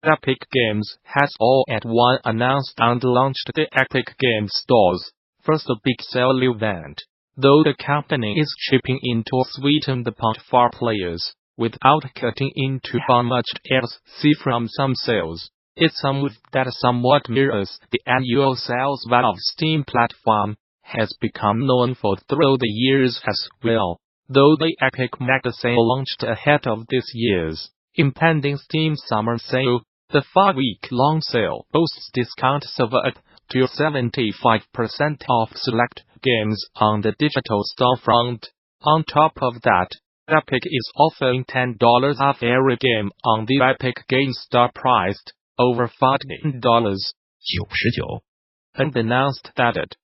Epic Games has all at once announced and launched the Epic Games Store's first big sale event. Though the company is chipping in to sweeten the pot for players, without cutting into how much it see from some sales, it's a move that somewhat mirrors the annual sales value of Steam platform has become known for through the years as well. Though the Epic Mega Sale launched ahead of this year's impending Steam Summer Sale, the 5-week-long sale boasts discounts of up to 75% off select games on the digital storefront. On top of that, Epic is offering $10 off every game on the Epic Games Store priced over $15.99, and announced that it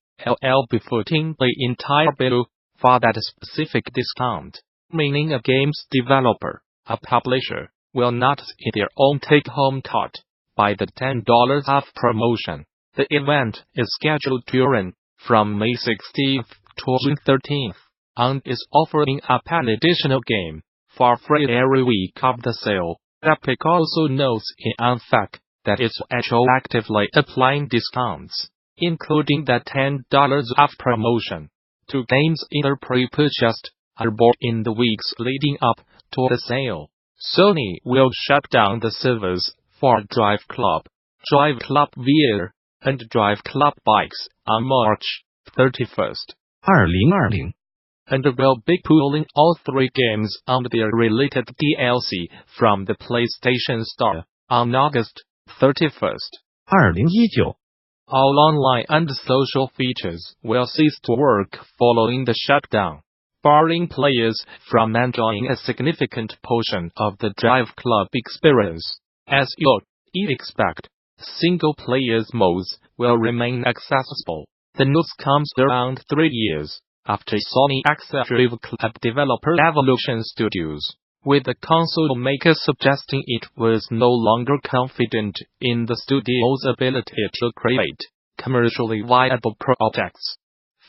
will be footing the entire bill for that specific discount, meaning a game's developer, a publisher, will not see their own take-home cut by the $10 off promotion. The event is scheduled to run from May 16th to June 13th, and is offering up an additional game for free every week of the sale. Epic also notes in fact that it's actually actively applying discounts, including the $10 off promotion, to games either pre-purchased or bought in the weeks leading up to the sale. Sony will shut down the servers for Drive Club VR, and Drive Club Bikes on March 31st, 2020, and will be pulling all 3 games and their related DLC from the PlayStation Store on August 31st, 2019. All online and social features will cease to work following the shutdown, barring players from enjoying a significant portion of the Drive Club experience. As you'd expect, single-player modes will remain accessible. The news comes around 3 years after Sony acquired Drive Club developer Evolution Studios, with the console maker suggesting it was no longer confident in the studio's ability to create commercially viable projects.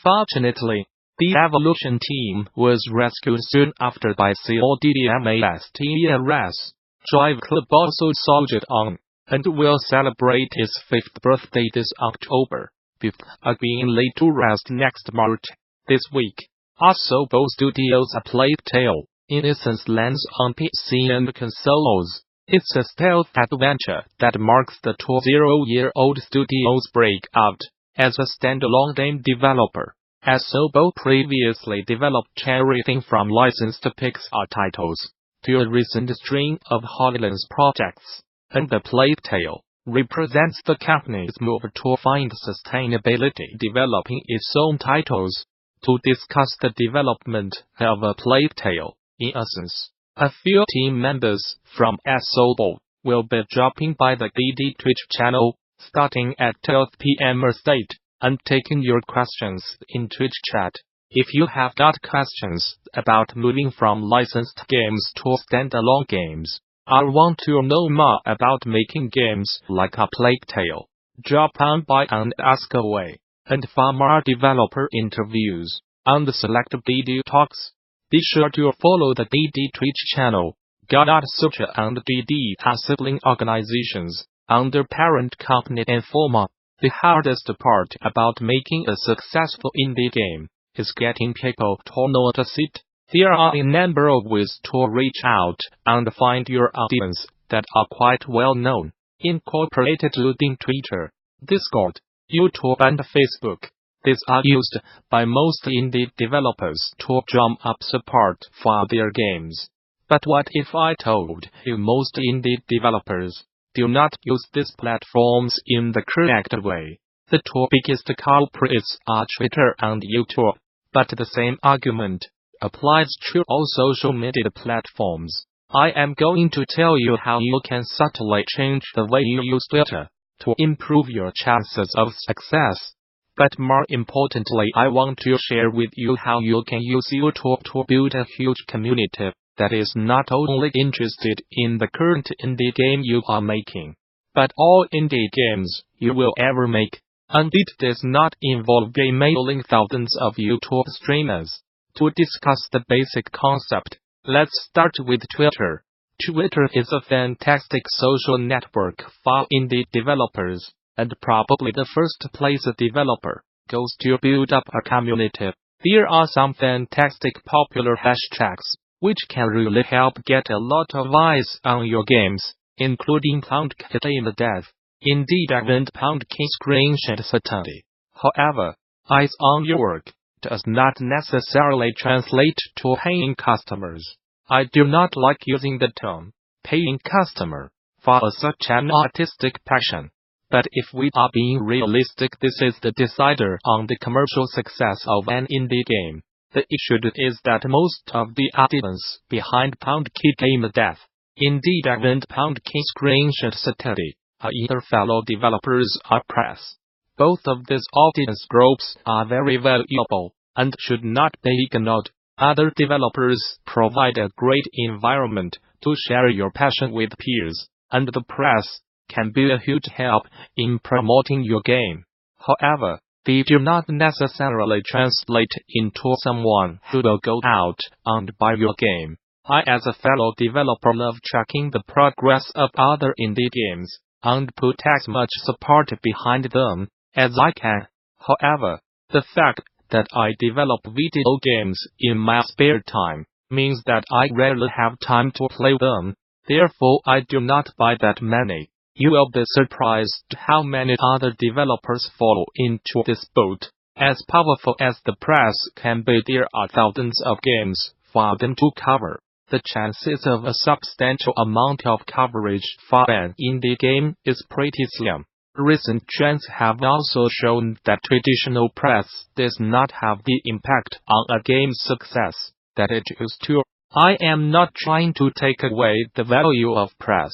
Fortunately, the Evolution team was rescued soon after by CODDMASTERS. Drive Club also soldiered on, and will celebrate its 5th birthday this October, with being laid to rest next March. This week, also both studios a Plague Tale, in essence lands on PC and consoles. It's a stealth adventure that marks the 20-year-old studio's breakout as a standalone game developer, as Sobo previously developed everything from licensed Pixar titles to a recent string of HoloLens projects, and the Plague Tale represents the company's move to find sustainability developing its own titles. To discuss the development of a Plague Tale, in essence, a few team members from Sobo will be dropping by the DD Twitch channel, starting at 12 p.m. state, and taking your questions in Twitch chat. If you have got questions about moving from licensed games to standalone games, or want to know more about making games like a Plague Tale, drop on by and ask away. And for more developer interviews on the select DD Talks, be sure to follow the DD Twitch channel. Gamasutra and DD are sibling organizations under parent company Informa. The hardest part about making a successful indie game is getting people to notice it. There are a number of ways to reach out and find your audience that are quite well known, incorporated including Twitter, Discord, YouTube and Facebook. These are used by most indie developers to drum up support for their games. But what if I told you most indie developers do not use these platforms in the correct way? The 2 biggest culprits are Twitter and YouTube. But the same argument applies to all social media platforms. I am going to tell you how you can subtly change the way you use Twitter to improve your chances of success. But more importantly, I want to share with you how you can use YouTube to build a huge community that is not only interested in the current indie game you are making, but all indie games you will ever make. And it does not involve emailing thousands of YouTube streamers. To discuss the basic concept, let's start with Twitter. Twitter is a fantastic social network for indie developers, and probably the first place a developer goes to build up a community. There are some fantastic popular hashtags, which can really help get a lot of eyes on your games, including #GameDev, Indeed and #Screenshot Study. However, eyes on your work does not necessarily translate to paying customers. I do not like using the term paying customer for such an artistic passion. But if we are being realistic, this is the decider on the commercial success of an indie game. The issue is that most of the audience behind #GameDev, Indeed and #Screenshot Study are either fellow developers or press. Both of these audience groups are very valuable and should not be ignored. Other developers provide a great environment to share your passion with peers, and the press can be a huge help in promoting your game. However, they do not necessarily translate into someone who will go out and buy your game. I, as a fellow developer, love tracking the progress of other indie games and put as much support behind them as I can. However, the fact that I develop video games in my spare time means that I rarely have time to play them. Therefore, I do not buy that many. You will be surprised how many other developers follow into this boat. As powerful as the press can be, there are thousands of games for them to cover. The chances of a substantial amount of coverage for an indie game is pretty slim. Recent trends have also shown that traditional press does not have the impact on a game's success that it used to. I am not trying to take away the value of press.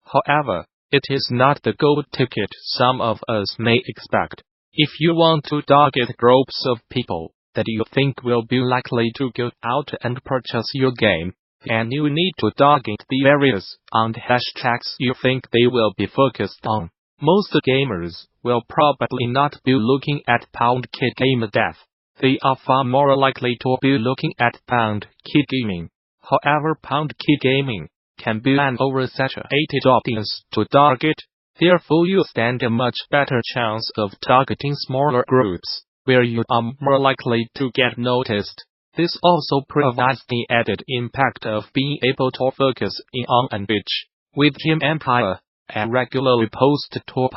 However, it is not the gold ticket some of us may expect. If you want to target groups of people that you think will be likely to go out and purchase your game, then you need to target the areas and hashtags you think they will be focused on. Most gamers will probably not be looking at #GameDev. They are far more likely to be looking at #Gaming. However, #Gaming can be an oversaturated audience to target. Therefore, you stand a much better chance of targeting smaller groups, where you are more likely to get noticed. This also provides the added impact of being able to focus in on a niche. With Game Empire, I regularly post to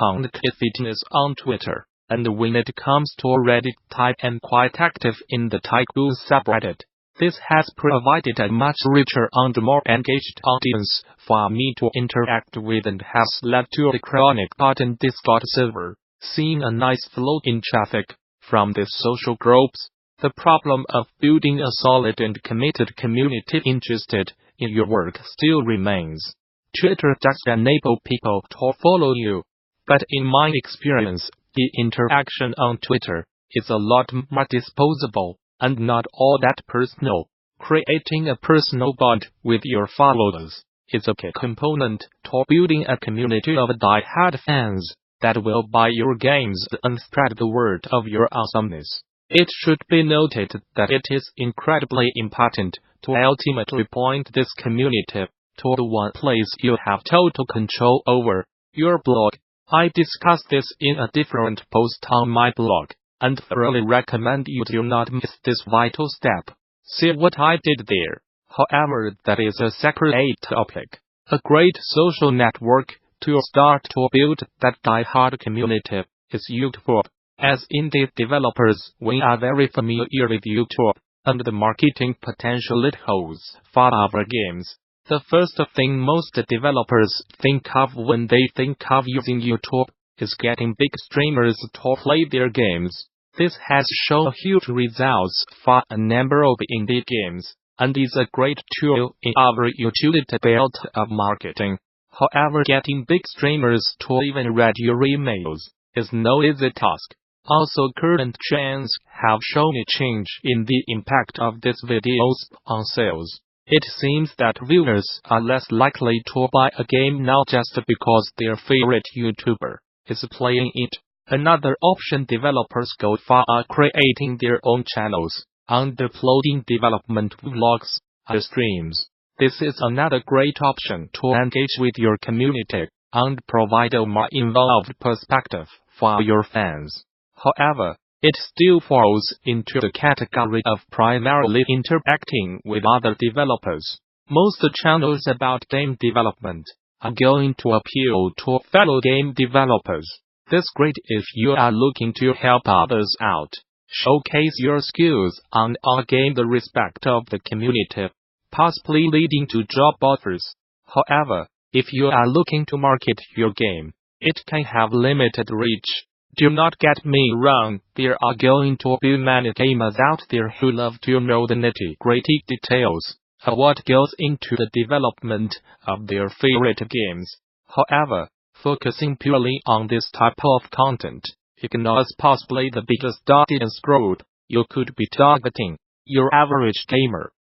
#Fitness on Twitter, and when it comes to Reddit, I am quite active in the Tycoon subreddit. This has provided a much richer and more engaged audience for me to interact with and has led to the Chronic Button Discord server seeing a nice flow in traffic from these social groups. The problem of building a solid and committed community interested in your work still remains. Twitter does enable people to follow you, but in my experience, the interaction on Twitter is a lot more disposable and not all that personal. Creating a personal bond with your followers is a key component to building a community of die-hard fans that will buy your games and spread the word of your awesomeness. It should be noted that it is incredibly important to ultimately point this community to the one place you have total control over, your blog. I discussed this in a different post on my blog, and thoroughly recommend you do not miss this vital step. See what I did there. However, that is a separate topic. A great social network to start to build that die-hard community is YouTube. As indie developers, we are very familiar with YouTube and the marketing potential it holds for our games. The first thing most developers think of when they think of using YouTube is getting big streamers to play their games. This has shown huge results for a number of indie games, and is a great tool in our utility belt of marketing. However, getting big streamers to even read your emails is no easy task. Also, current trends have shown a change in the impact of these videos on sales. It seems that viewers are less likely to buy a game now just because their favorite YouTuber is playing it. Another option developers go for are creating their own channels and uploading development vlogs or streams. This is another great option to engage with your community and provide a more involved perspective for your fans. However, it still falls into the category of primarily interacting with other developers. Most channels about game development are going to appeal to fellow game developers. This is great if you are looking to help others out, showcase your skills, and gain the respect of the community, possibly leading to job offers. However, if you are looking to market your game, it can have limited reach. Do not get me wrong, there are going to be many gamers out there who love to know the nitty-gritty details of what goes into the development of their favorite games. However, focusing purely on this type of content ignores possibly the biggest audience growth. You could be targeting your average gamer